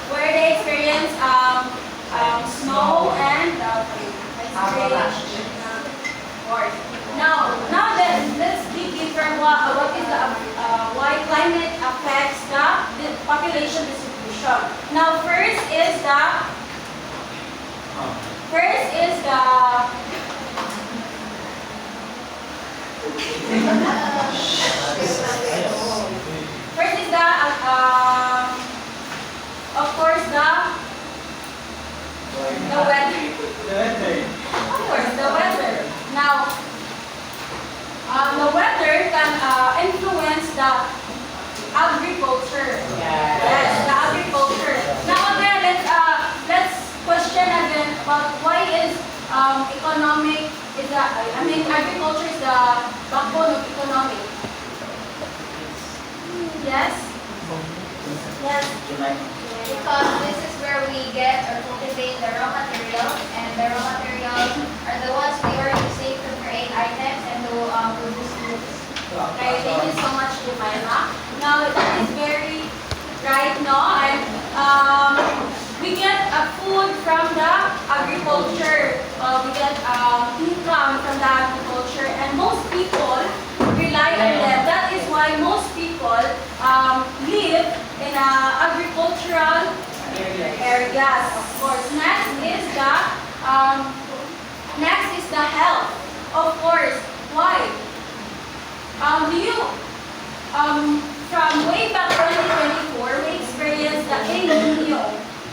where they experience snow and Now then, let's dig deeper what is the why climate affects the population distribution. Now, first is of course the weather. Of course, the weather. Now, the weather can influence the agriculture. Yes, the agriculture. Now again, let's question again about why is agriculture is the backbone of economy. Yes. Yes. Because this is where we get or cultivate the raw materials, and the raw materials are the ones we are using to create items and to produce goods. Okay, thank you so much, Jemima. Now, that is very right now, and we get food from the agriculture. We get income from the agriculture, and most people rely on them. That is why most people live in agricultural areas. Of course, next is the health. Of course, why? From way back 2024, we experienced the El Nino,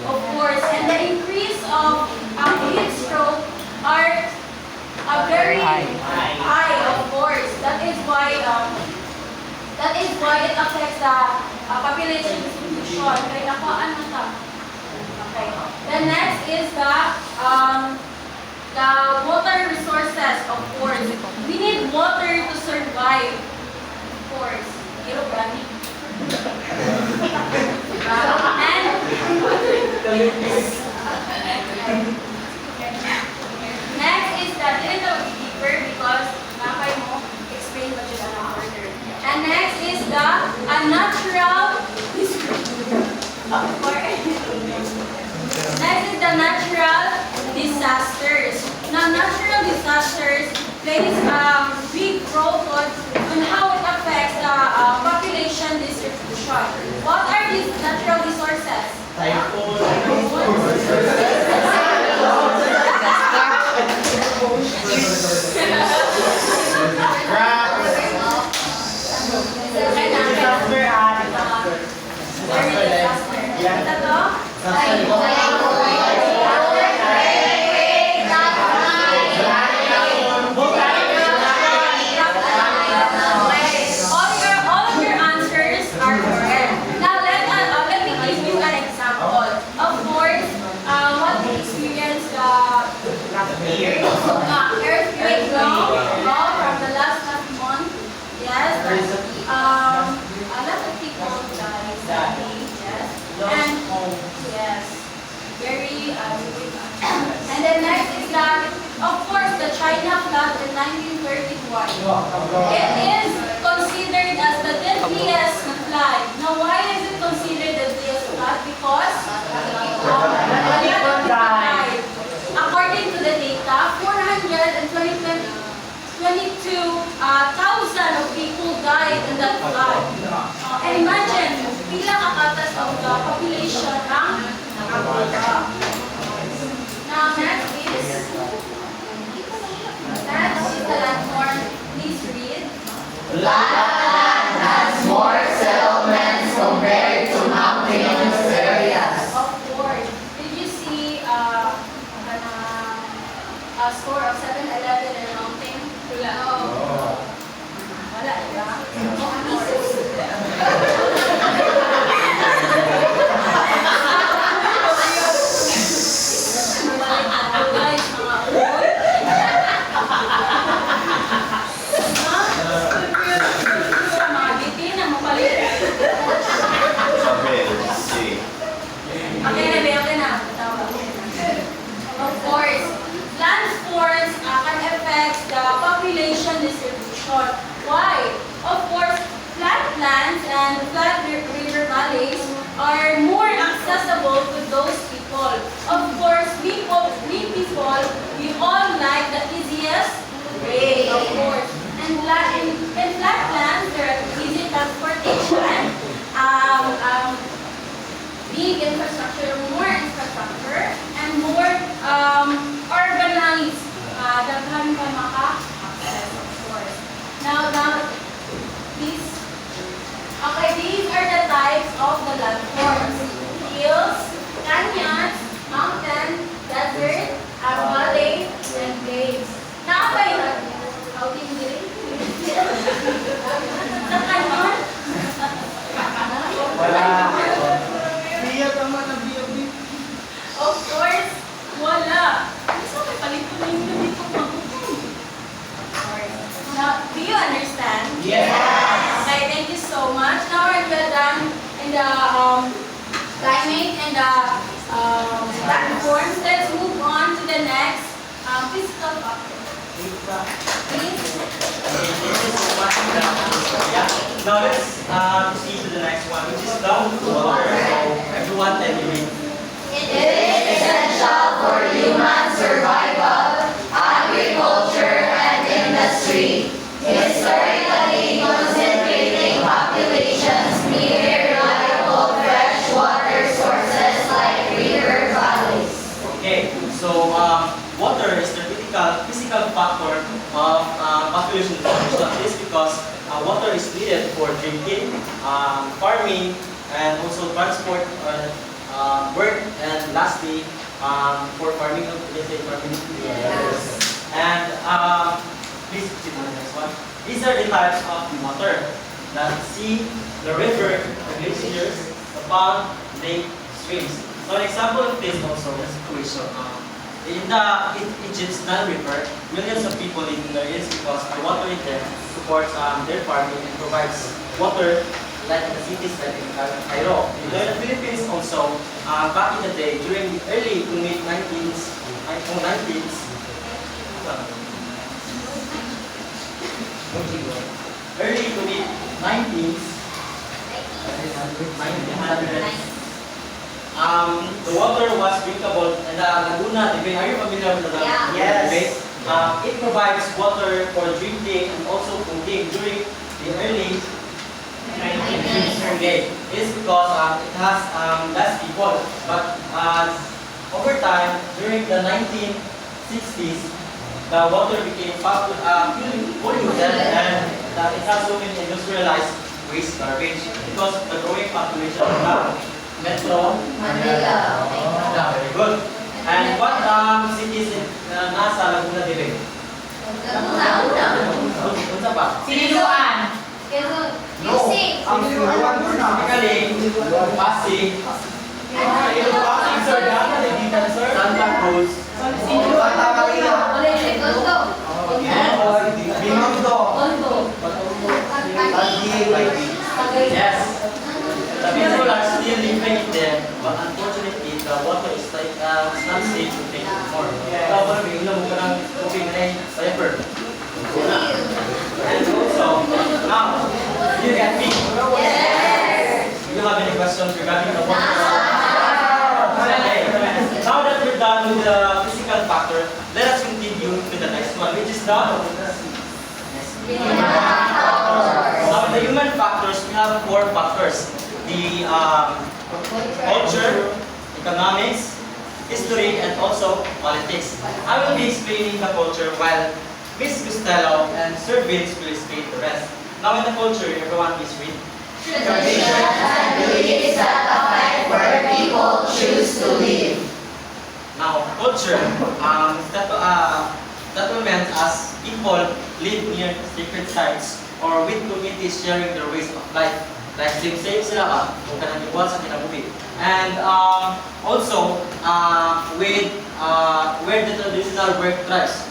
of course, and the increase of heat stroke are very high, of course. That is why it affects the population distribution. Okay, nakuhaan mo ta. Okay. The next is the water resources, of course. We need water to survive, of course. Next is the little deeper because nakay mo explain what you want further. And next is the natural Next is the natural disasters. Now, natural disasters plays a big role on how it affects the population distribution. What are these natural resources? Earthquake from the last month. Yes. A lot of people died sadly. Yes. And yes. Very and then next is that, of course, the China flood in 1931. It is considered as the deadliest flood. Now, why is it considered the deadliest flood? Because people died. According to the data, 422,000 of people died in that flood. And imagine, pila kakatas of the population ang nakabuka. Now, next is the landform. Please read. Lapland has more settlements compared to mountainous areas. Of course. Did you see a store of 7-Eleven in a mountain? Wala. Wala, diba? Of course, landforms can affect the population distribution. Why? Of course, flat lands and in flatlands, there are easy transportation, big infrastructure, more infrastructure, and more urbanized. Daghan pa maka-access, of course. Now, these are the types of the landforms: hills, canyons, mountain, desert, valley, and caves. Now, by how do you do it? Sa canyon? Wala. Of course, wala. Gusto may palito na yung dito mabutin. Now, do you understand? Yes. Okay, thank you so much. Now we're done in the climate and the platforms. Let's move on to the next physical factor. Please. Now let's proceed to the next one, which is the water. So everyone tell me. It is essential for human survival, agriculture, and industry. Historically, concentrating populations near reliable freshwater sources like river valleys. Okay, so water is the physical factor of population formation. This because water is needed for drinking, farming, and also transport, work, and lastly, for farming. Let's say farming. Yes. And please proceed to the next one. These are the types of water: the sea, the river, the glaciers, the pond, lake, streams. So an example of this also is Croatia. In the Egypt's Nile River, millions of people live in there is because the water in there supports their farming and provides water like in the cities like in Cairo. In the Philippines also, back in the day, during the early to mid 19th, early to mid 19th, 1900s, the water was drinkable and the Laguna de Bay. Are you familiar with the Laguna de Bay? It provides water for drinking and also cooking during the early 19th. Okay, it's because it has less people, but over time during the 1960s, the water became polluted and it has so many industrialized waste garbage because of the growing population of the Metro Manila. Very good. And what cities in nasa Laguna de Bay? Unsa pa? Siniluan. Music. Magaling, Pasig, Pasig, sir, Dana, Legitan, sir, Santa Cruz, yes. The people are still living in there, but unfortunately, the water is like it's not safe to take anymore. Kaya wala bigla mo ka ng tubig na diaper. And also, now, you get me. Yes. Do you have any questions regarding the water? Okay. Now that we're done with the physical factor, let us continue with the next one, which is the Now, in the human factors, we have 4 factors: the culture, economics, history, and also politics. I will be explaining the culture while Miss Costello and Sir Vince will explain the rest. Now, in the culture, everyone please read. Traditions and beliefs that affect where people choose to live. Now, culture, that will meant as people live near sacred sites or with communities sharing their ways of life. Like same sila ba? Kung kanang iwan sa kinabuhi. And also, with where the traditional work thrives.